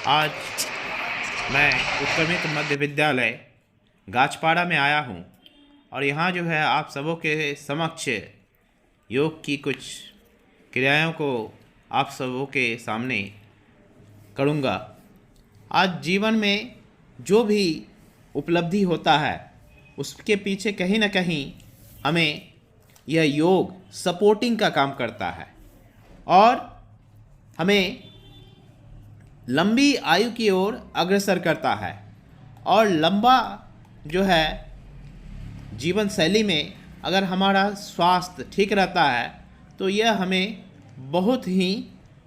आज मैं उत्क्रमित मध्य विद्यालय गाछपाड़ा में आया हूँ और यहाँ जो है आप सबों के समक्ष योग की कुछ क्रियाओं को आप सबों के सामने करूँगा। आज जीवन में जो भी उपलब्धि होता है उसके पीछे कहीं ना कहीं हमें यह योग सपोर्टिंग का काम करता है और हमें लंबी आयु की ओर अग्रसर करता है और लंबा जो है जीवन शैली में अगर हमारा स्वास्थ्य ठीक रहता है तो यह हमें बहुत ही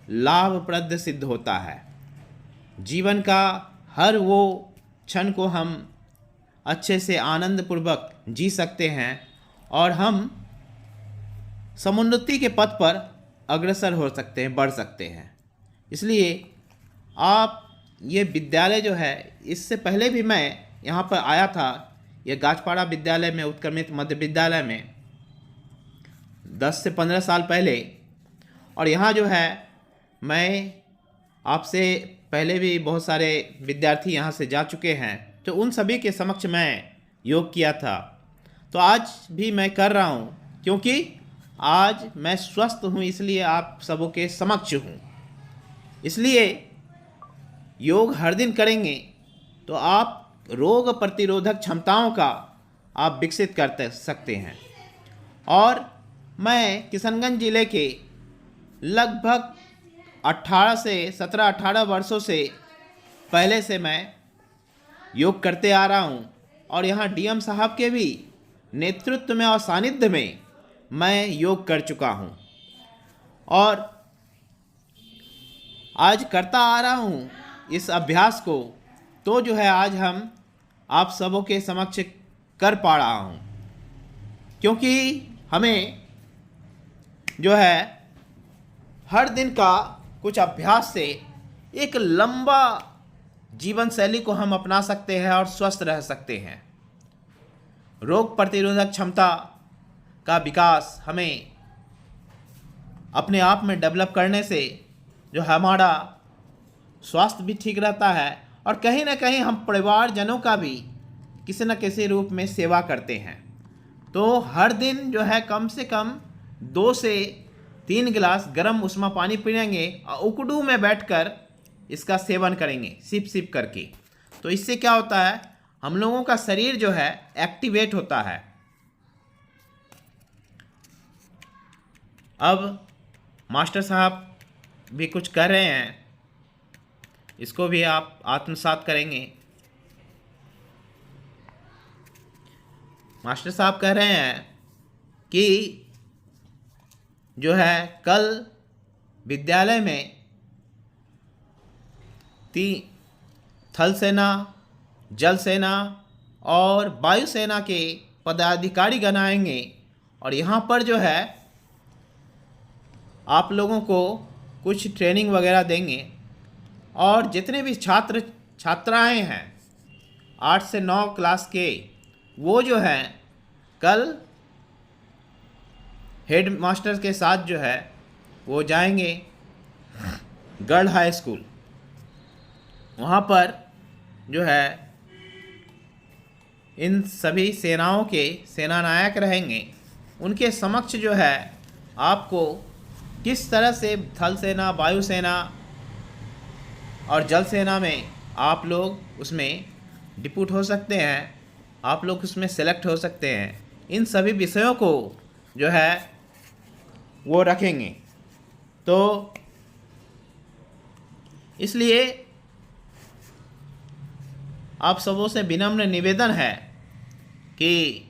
लाभप्रद सिद्ध होता है। जीवन का हर वो क्षण को हम अच्छे से आनंदपूर्वक जी सकते हैं और हम समुन्नति के पथ पर अग्रसर हो सकते हैं, बढ़ सकते हैं। इसलिए आप ये विद्यालय जो है, इससे पहले भी मैं यहाँ पर आया था, यह गाछपाड़ा विद्यालय में, उत्क्रमित मध्य विद्यालय में 10 से 15 साल पहले। और यहाँ जो है मैं आपसे पहले भी बहुत सारे विद्यार्थी यहाँ से जा चुके हैं, तो उन सभी के समक्ष मैं योग किया था। तो आज भी मैं कर रहा हूँ क्योंकि आज मैं स्वस्थ हूँ, इसलिए आप सबों के समक्ष हूँ। इसलिए योग हर दिन करेंगे तो आप रोग प्रतिरोधक क्षमताओं का आप विकसित कर सकते हैं। और मैं किशनगंज जिले के लगभग 17-18 वर्षों से पहले से मैं योग करते आ रहा हूँ और यहाँ डीएम साहब के भी नेतृत्व में और सानिध्य में मैं योग कर चुका हूँ और आज करता आ रहा हूँ इस अभ्यास को। तो जो है आज हम आप सबों के समक्ष कर पा रहा हूँ क्योंकि हमें जो है हर दिन का कुछ अभ्यास से एक लंबा जीवन शैली को हम अपना सकते हैं और स्वस्थ रह सकते हैं। रोग प्रतिरोधक क्षमता का विकास हमें अपने आप में डेवलप करने से जो हमारा स्वास्थ्य भी ठीक रहता है और कहीं ना कहीं हम परिवारजनों का भी किसी न किसी रूप में सेवा करते हैं। तो हर दिन जो है कम से कम 2 से 3 गिलास गर्म उष्मा पानी पीएंगे और उकड़ू में बैठकर इसका सेवन करेंगे सिप सिप करके। तो इससे क्या होता है, हम लोगों का शरीर जो है एक्टिवेट होता है। अब मास्टर साहब भी कुछ कर रहे हैं, इसको भी आप आत्मसात करेंगे। मास्टर साहब कह रहे हैं कि जो है कल विद्यालय में थल सेना, जल सेना और वायु सेना के पदाधिकारी गण आएंगे और यहाँ पर जो है आप लोगों को कुछ ट्रेनिंग वगैरह देंगे। और जितने भी छात्र छात्राएं हैं 8 से 9 क्लास के, वो जो हैं कल हेड मास्टर के साथ जो है वो जाएंगे गर्ल हाई स्कूल। वहाँ पर जो है इन सभी सेनाओं के सेनानायक रहेंगे। उनके समक्ष जो है आपको किस तरह से थल सेना, वायु सेना और जल सेना में आप लोग उसमें डिप्यूट हो सकते हैं, आप लोग उसमें सेलेक्ट हो सकते हैं, इन सभी विषयों को जो है वो रखेंगे। तो इसलिए आप सबों से विनम्र निवेदन है कि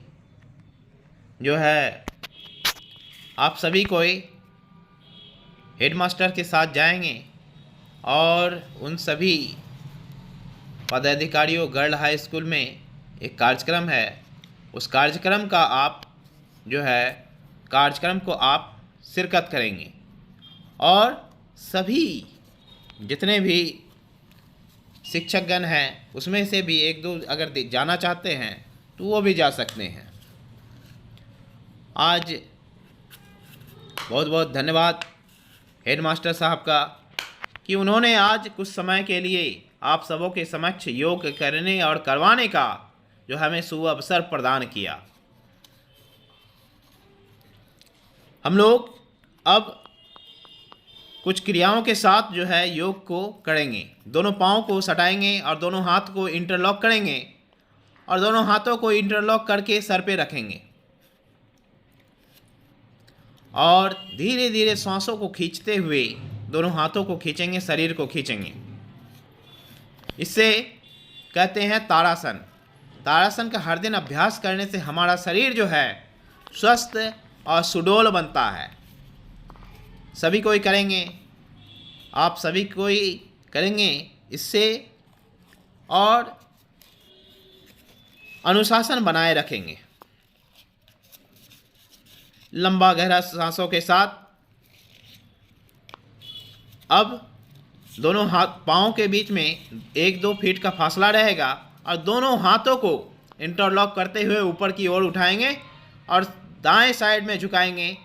जो है आप सभी कोई हेडमास्टर के साथ जाएंगे और उन सभी पदाधिकारियों गर्ल हाई स्कूल में एक कार्यक्रम है, उस कार्यक्रम का आप जो है कार्यक्रम को आप शिरकत करेंगे और सभी जितने भी शिक्षकगण हैं उसमें से भी 1-2 अगर जाना चाहते हैं तो वो भी जा सकते हैं। आज बहुत बहुत धन्यवाद हेडमास्टर साहब का कि उन्होंने आज कुछ समय के लिए आप सबों के समक्ष योग करने और करवाने का जो हमें सुअवसर प्रदान किया। हम लोग अब कुछ क्रियाओं के साथ जो है योग को करेंगे। दोनों पाँव को सटाएंगे और दोनों हाथ को इंटरलॉक करेंगे और दोनों हाथों को इंटरलॉक करके सर पे रखेंगे और धीरे धीरे सांसों को खींचते हुए दोनों हाथों को खींचेंगे, शरीर को खींचेंगे। इससे कहते हैं ताड़ासन। ताड़ासन का हर दिन अभ्यास करने से हमारा शरीर जो है स्वस्थ और सुडौल बनता है। सभी कोई करेंगे, आप सभी कोई करेंगे इससे और अनुशासन बनाए रखेंगे। लंबा गहरा सांसों के साथ अब दोनों हाथ पाँव के बीच में 1-2 फीट का फासला रहेगा और दोनों हाथों को इंटरलॉक करते हुए ऊपर की ओर उठाएंगे और दाएं साइड में झुकाएंगे।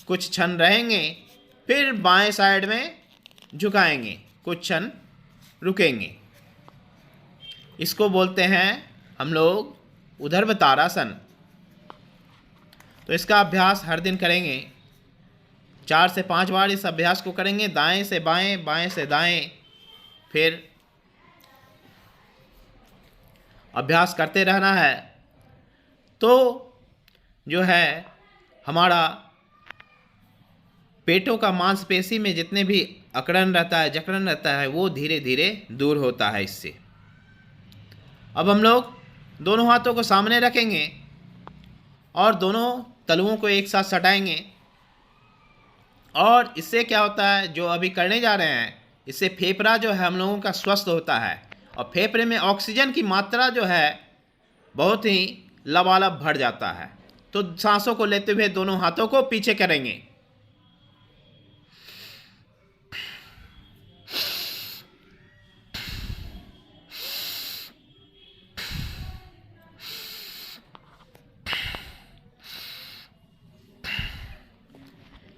कुछ क्षण रहेंगे, फिर बाएं साइड में झुकाएंगे, कुछ क्षण रुकेंगे। इसको बोलते हैं हम लोग ऊर्ध्व ताड़ासन। तो इसका अभ्यास हर दिन करेंगे। 4 से 5 बार इस अभ्यास को करेंगे, दाएं से बाएं, बाएं से दाएं। फिर अभ्यास करते रहना है तो जो है हमारा पेटों का मांसपेशी में जितने भी अकड़न रहता है, जकड़न रहता है, वो धीरे धीरे दूर होता है इससे। अब हम लोग दोनों हाथों को सामने रखेंगे और दोनों तलुओं को एक साथ सटाएंगे और इससे क्या होता है, जो अभी करने जा रहे हैं, इससे फेफड़ा जो है हम लोगों का स्वस्थ होता है और फेफड़े में ऑक्सीजन की मात्रा जो है बहुत ही लबालब भर जाता है। तो सांसों को लेते हुए दोनों हाथों को पीछे करेंगे।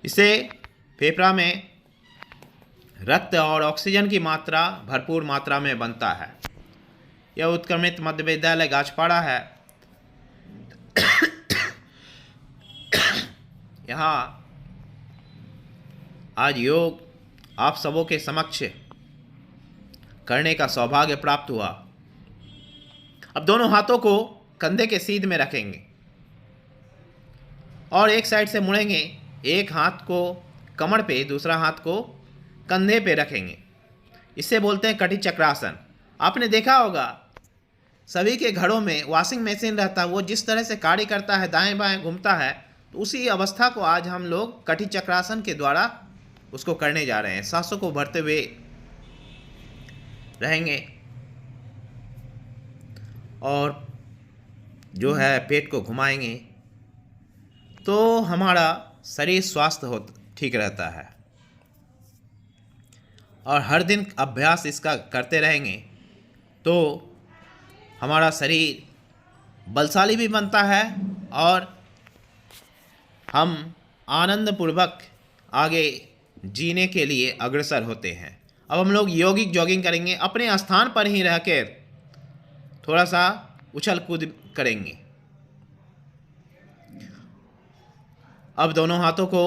इससे फेफड़ा में रक्त और ऑक्सीजन की मात्रा भरपूर मात्रा में बनता है। यह उत्क्रमित मध्य विद्यालय गाछपाड़ा है। यहाँ आज योग आप सबों के समक्ष करने का सौभाग्य प्राप्त हुआ। अब दोनों हाथों को कंधे के सीध में रखेंगे और एक साइड से मुड़ेंगे। एक हाथ को कमर पे, दूसरा हाथ को कंधे पे रखेंगे। इसे बोलते हैं कटी चक्रासन। आपने देखा होगा सभी के घरों में वॉशिंग मशीन रहता है, वो जिस तरह से कार्य करता है, दाएं बाएं घूमता है, तो उसी अवस्था को आज हम लोग कटी चक्रासन के द्वारा उसको करने जा रहे हैं। सांसों को भरते हुए रहेंगे और जो है पेट को घुमाएंगे तो हमारा शरीर स्वास्थ्य हो ठीक रहता है। और हर दिन अभ्यास इसका करते रहेंगे तो हमारा शरीर बलशाली भी बनता है और हम आनंदपूर्वक आगे जीने के लिए अग्रसर होते हैं। अब हम लोग यौगिक जॉगिंग करेंगे। अपने स्थान पर ही रहकर थोड़ा सा उछल कूद करेंगे। अब दोनों हाथों को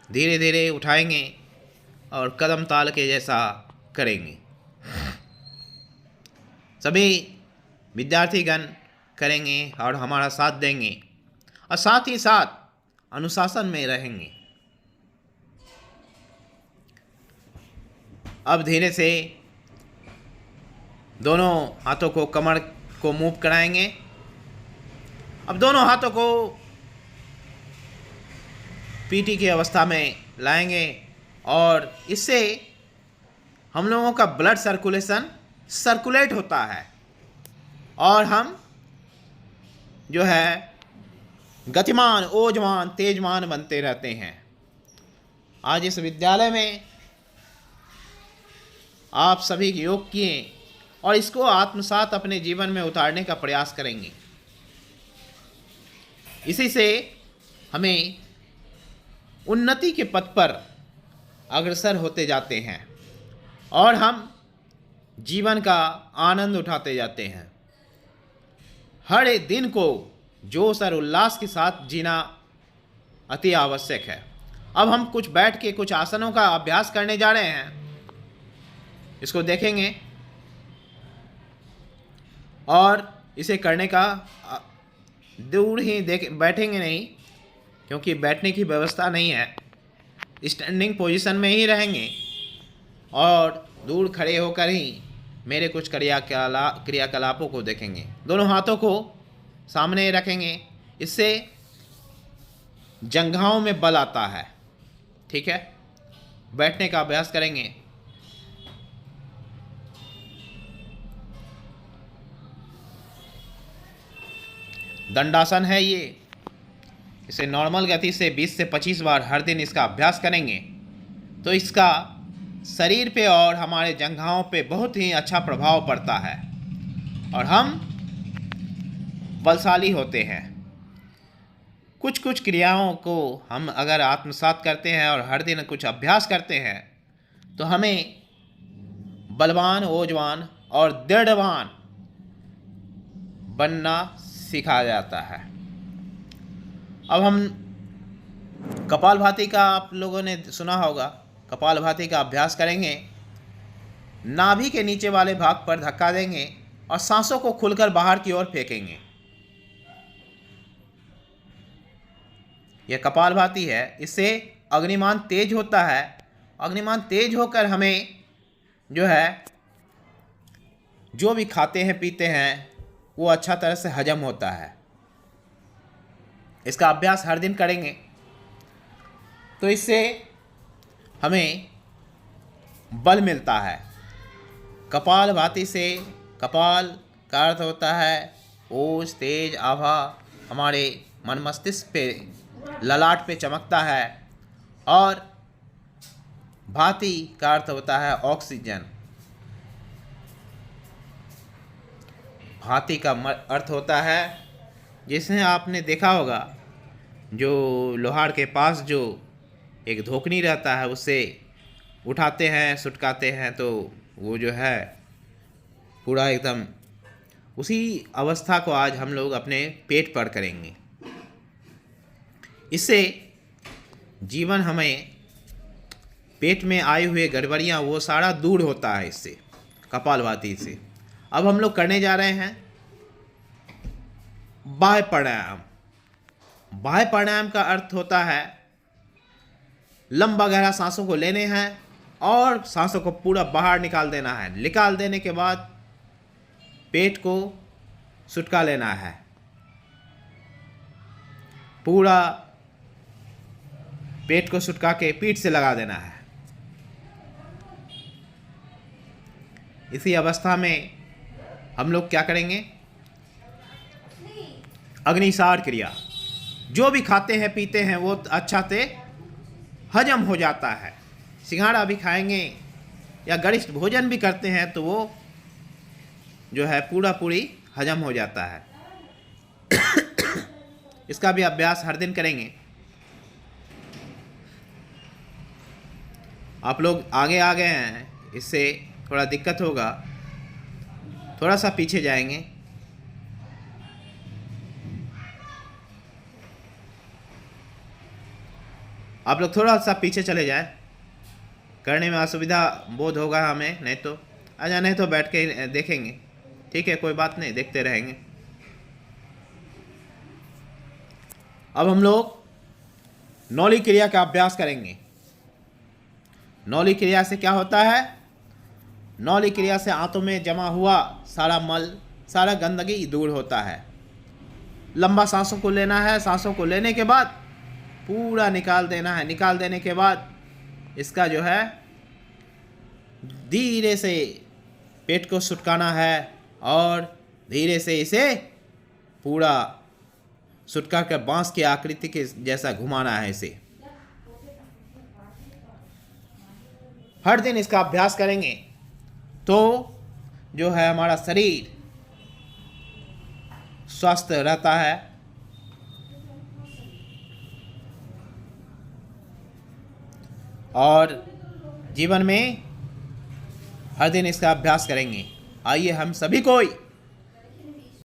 धीरे धीरे उठाएंगे और कदम ताल के जैसा करेंगे। सभी विद्यार्थीगण करेंगे और हमारा साथ देंगे और साथ ही साथ अनुशासन में रहेंगे। अब धीरे से दोनों हाथों को कमर को मूव कराएंगे। अब दोनों हाथों को पीटी की अवस्था में लाएंगे और इससे हम लोगों का ब्लड सर्कुलेट होता है और हम जो है गतिमान, ओजवान, तेजमान बनते रहते हैं। आज इस विद्यालय में आप सभी योग किए और इसको आत्मसात अपने जीवन में उतारने का प्रयास करेंगे। इसी से हमें उन्नति के पथ पर अग्रसर होते जाते हैं और हम जीवन का आनंद उठाते जाते हैं। हर एक दिन को जोश और उल्लास के साथ जीना अति आवश्यक है। अब हम कुछ बैठ के कुछ आसनों का अभ्यास करने जा रहे हैं, इसको देखेंगे और इसे करने का दूर ही बैठेंगे नहीं, क्योंकि बैठने की व्यवस्था नहीं है, स्टैंडिंग पोजीशन में ही रहेंगे और दूर खड़े होकर ही मेरे कुछ क्रियाकलापों को देखेंगे। दोनों हाथों को सामने रखेंगे, इससे जंघाओं में बल आता है। ठीक है, बैठने का अभ्यास करेंगे। दंडासन है ये, इसे नॉर्मल गति से 20 से 25 बार हर दिन इसका अभ्यास करेंगे तो इसका शरीर पे और हमारे जंघाओं पे बहुत ही अच्छा प्रभाव पड़ता है और हम बलशाली होते हैं। कुछ कुछ क्रियाओं को हम अगर आत्मसात करते हैं और हर दिन कुछ अभ्यास करते हैं तो हमें बलवान, ओजवान और दृढ़वान बनना सिखाया जाता है। अब हम कपालभाति का आप लोगों ने सुना होगा, कपालभाति का अभ्यास करेंगे। नाभि के नीचे वाले भाग पर धक्का देंगे और सांसों को खुलकर बाहर की ओर फेंकेंगे। यह कपालभाति है, इससे अग्निमान तेज होता है। अग्निमान तेज होकर हमें जो है जो भी खाते हैं पीते हैं वो अच्छा तरह से हजम होता है। इसका अभ्यास हर दिन करेंगे तो इससे हमें बल मिलता है। कपालभाति से, कपाल का अर्थ होता है ओज, तेज आभा हमारे मन मस्तिष्क पे, ललाट पे चमकता है और भाति का अर्थ होता है ऑक्सीजन। भाति का अर्थ होता है, जिसमें आपने देखा होगा जो लोहार के पास जो एक धोकनी रहता है उससे उठाते हैं, सुटकाते हैं तो वो जो है पूरा एकदम, उसी अवस्था को आज हम लोग अपने पेट पर करेंगे। इससे जीवन हमें पेट में आए हुए गड़बड़ियाँ वो सारा दूर होता है इससे, कपालभाति से। अब हम लोग करने जा रहे हैं बाह्य प्राणायाम। बाह्य प्राणायाम का अर्थ होता है लंबा गहरा सांसों को लेने हैं और सांसों को पूरा बाहर निकाल देना है। निकाल देने के बाद पेट को सुटका लेना है, पूरा पेट को सुटका के पीठ से लगा देना है। इसी अवस्था में हम लोग क्या करेंगे, अग्निसार क्रिया। जो भी खाते हैं पीते हैं वो अच्छा से हजम हो जाता है। सिंघाड़ा भी खाएंगे या गरिष्ठ भोजन भी करते हैं तो वो जो है पूरी हजम हो जाता है। इसका भी अभ्यास हर दिन करेंगे। आप लोग आगे आ गए हैं, इससे थोड़ा दिक्कत होगा, थोड़ा सा पीछे जाएंगे। आप लोग थोड़ा सा पीछे चले जाए, करने में असुविधा बोध होगा हमें, नहीं तो अच्छा, नहीं तो बैठ के देखेंगे। ठीक है, कोई बात नहीं, देखते रहेंगे। अब हम लोग नौली क्रिया का अभ्यास करेंगे। नौली क्रिया से क्या होता है, नौली क्रिया से आंतों में जमा हुआ सारा मल, सारा गंदगी दूर होता है। लंबा सांसों को लेना है, सांसों को लेने के बाद पूरा निकाल देना है। निकाल देने के बाद इसका जो है धीरे से पेट को सुटकाना है और धीरे से इसे पूरा सुटका कर बांस की आकृति के जैसा घुमाना है। इसे हर दिन इसका अभ्यास करेंगे तो जो है हमारा शरीर स्वस्थ रहता है। और जीवन में हर दिन इसका अभ्यास करेंगे। आइए हम सभी कोई